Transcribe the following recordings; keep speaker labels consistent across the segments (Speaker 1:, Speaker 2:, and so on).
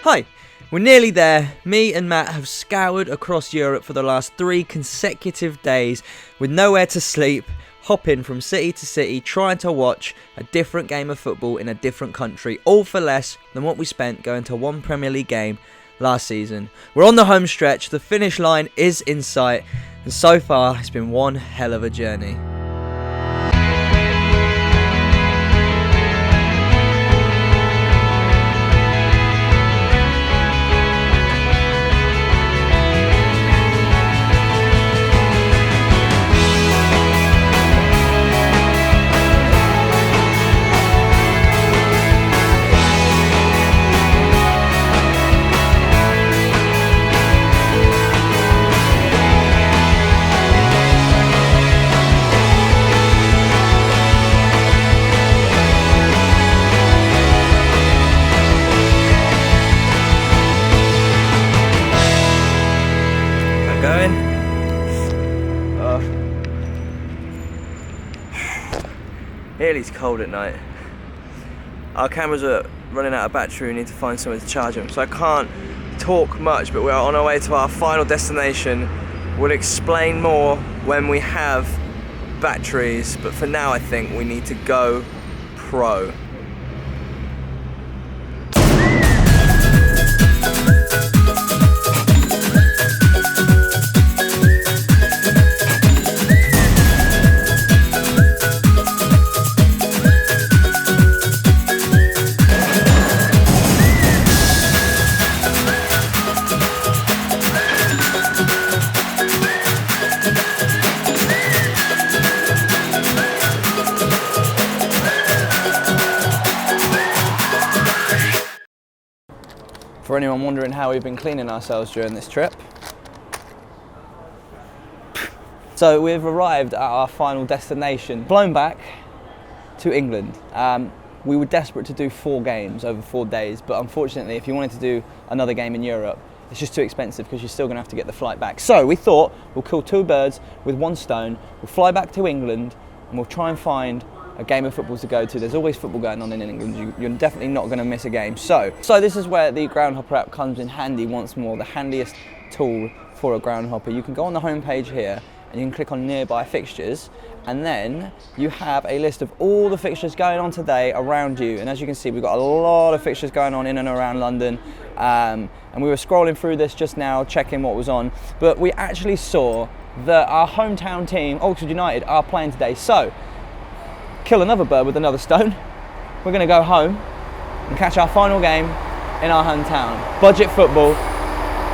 Speaker 1: Hi, we're nearly there. Me and Matt have scoured across Europe for the last 3 consecutive days with nowhere to sleep, hopping from city to city, trying to watch a different game of football in a different country, all for less than what we spent going to one Premier League game last season. We're on the home stretch, the finish line is in sight, and so far it's been one hell of a journey. It's cold at night. Our cameras are running out of battery. We need to find somewhere to charge them, so I can't talk much, but we're on our way to our final destination. We'll explain more when we have batteries, but for now I think we need to go pro. For anyone wondering how we've been cleaning ourselves during this trip. So we've arrived at our final destination, flown back to England. We were desperate to do 4 games over 4 days, but unfortunately if you wanted to do another game in Europe, it's just too expensive because you're still going to have to get the flight back. So we thought we'll kill 2 birds with 1 stone, we'll fly back to England and we'll try and find a game of football to go to. There's always football going on in England. You're definitely not going to miss a game. So this is where the Groundhopper app comes in handy once more, the handiest tool for a Groundhopper. You can go on the home page here and you can click on nearby fixtures, and then you have a list of all the fixtures going on today around you. And as you can see, we've got a lot of fixtures going on in and around London. And we were scrolling through this just now, checking what was on, but we actually saw that our hometown team, Oxford United, are playing today. So kill another bird with another stone. We're going to go home and catch our final game in our hometown. Budget football,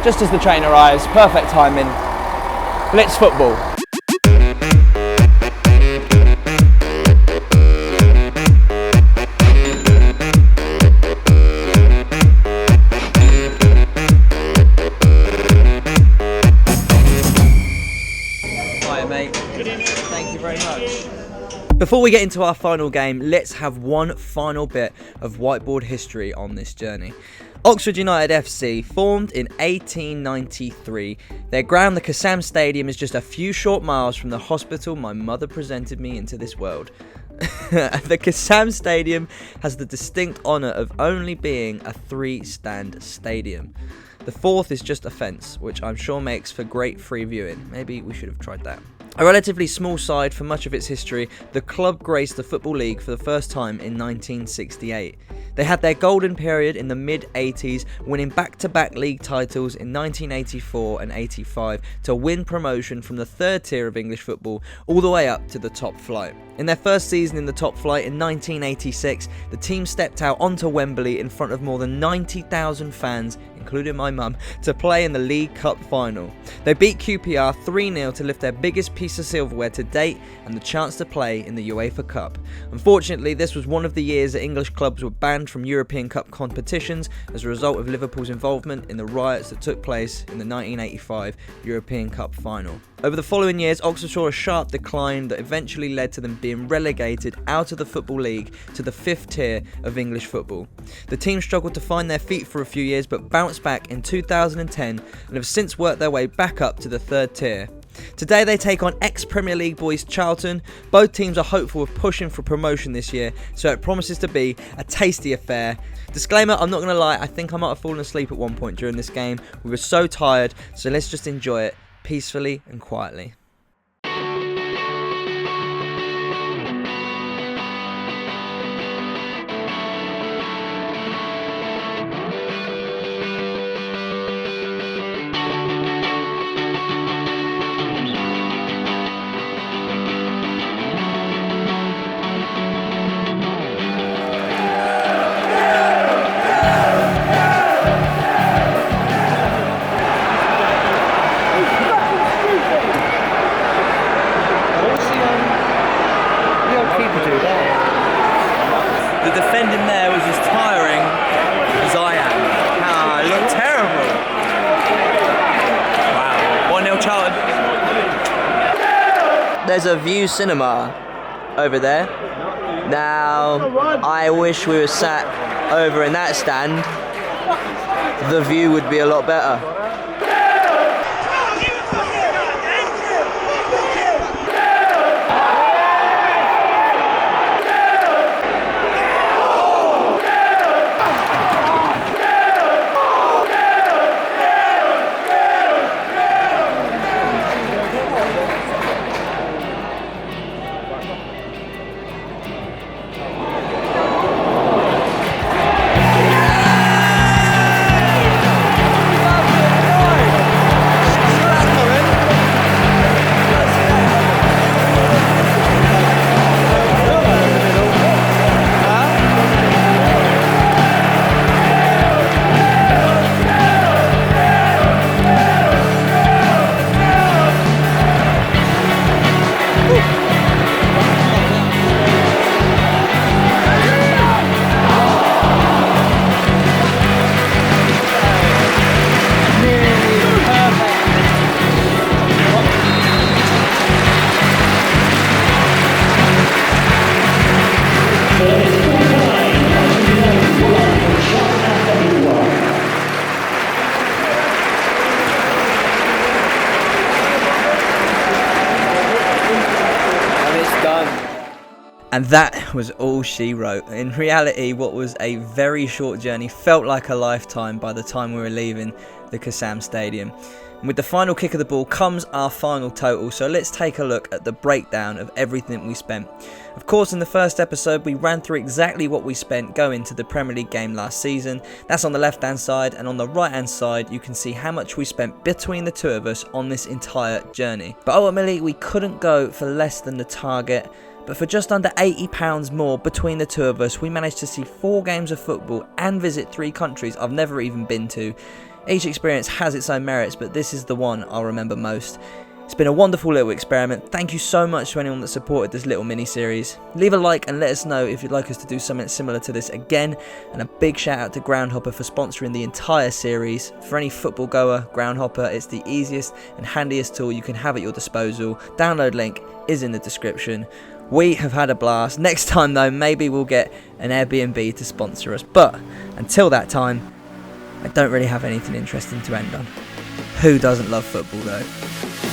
Speaker 1: just as the train arrives, perfect timing. Blitz football. Hiya mate.
Speaker 2: Good evening.
Speaker 1: Thank you very much. Before we get into our final game, let's have one final bit of whiteboard history on this journey. Oxford United FC, formed in 1893. Their ground, the Kassam Stadium, is just a few short miles from the hospital my mother presented me into this world. The Kassam Stadium has the distinct honour of only being a 3-stand stadium. The 4th is just a fence, which I'm sure makes for great free viewing. Maybe we should have tried that. A relatively small side for much of its history, the club graced the Football League for the first time in 1968. They had their golden period in the mid-80s, winning back-to-back league titles in 1984 and 85 to win promotion from the 3rd tier of English football all the way up to the top flight. In their first season in the top flight in 1986, the team stepped out onto Wembley in front of more than 90,000 fans, including my mum, to play in the League Cup final. They beat QPR 3-0 to lift their biggest piece of silverware to date and the chance to play in the UEFA Cup. Unfortunately, this was one of the years that English clubs were banned from European Cup competitions as a result of Liverpool's involvement in the riots that took place in the 1985 European Cup final. Over the following years, Oxford saw a sharp decline that eventually led to them being relegated out of the Football League to the 5th tier of English football. The team struggled to find their feet for a few years but bounced back in 2010 and have since worked their way back up to the 3rd tier. Today they take on ex-Premier League boys Charlton. Both teams are hopeful of pushing for promotion this year, so it promises to be a tasty affair. Disclaimer, I'm not going to lie, I think I might have fallen asleep at one point during this game. We were so tired, so let's just enjoy it peacefully and quietly. The defending there was as tiring as I am. It looked terrible. Wow. 1-0 Charlton. There's a View Cinema over there. Now, I wish we were sat over in that stand. The view would be a lot better. And that was all she wrote. In reality, what was a very short journey felt like a lifetime by the time we were leaving the Kassam Stadium. And with the final kick of the ball comes our final total, so let's take a look at the breakdown of everything we spent. Of course, in the first episode, we ran through exactly what we spent going to the Premier League game last season. That's on the left hand side, and on the right hand side, you can see how much we spent between the two of us on this entire journey. But ultimately, we couldn't go for less than the target. But for just under £80 more between the two of us, we managed to see 4 games of football and visit 3 countries I've never even been to. Each experience has its own merits, but this is the one I'll remember most. It's been a wonderful little experiment. Thank you so much to anyone that supported this little mini-series. Leave a like and let us know if you'd like us to do something similar to this again. And a big shout out to Groundhopper for sponsoring the entire series. For any football goer, Groundhopper is the easiest and handiest tool you can have at your disposal. Download link is in the description. We have had a blast. Next time though, maybe we'll get an Airbnb to sponsor us. But until that time, I don't really have anything interesting to end on. Who doesn't love football though?